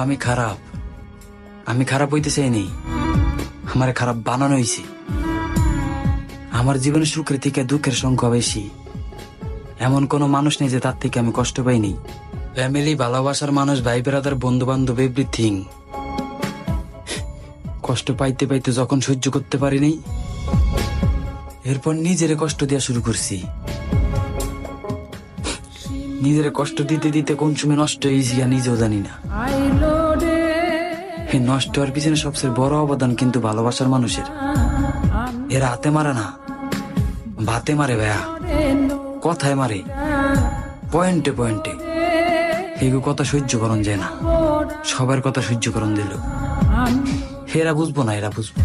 আমি খারাপ, আমি খারাপ হইতে চাইনি, আমার খারাপ বানানো হয়েছে। আমার জীবনে সুখের থেকে দুঃখের সংখ্যা বেশি। এমন কোনো মানুষ নেই যে তার থেকে আমি কষ্ট পাইনি। ফ্যামিলি, ভালোবাসার মানুষ, ভাই বেড়াদার, বন্ধু বান্ধব, এভরিথিং। কষ্ট পাইতে পাইতে যখন সহ্য করতে পারিনি, এরপর নিজেরে কষ্ট দেওয়া শুরু করছি। নিজের কষ্ট দিতে দিতে কোন সময় নষ্ট হয়েছি আর নিজেও জানি না। এই নষ্ট হওয়ার পিছনে সবচেয়ে বড় অবদান কিন্তু ভালোবাসার মানুষের। এরা হাতে মারে না, ভাতে মারে ভাইয়া, কথায় মারে, পয়েন্টে পয়েন্টে। এগুলো কথা সহ্য করন যায় না, সবার কথা সহ্য করন দিল। এরা বুঝবো না, এরা বুঝবো।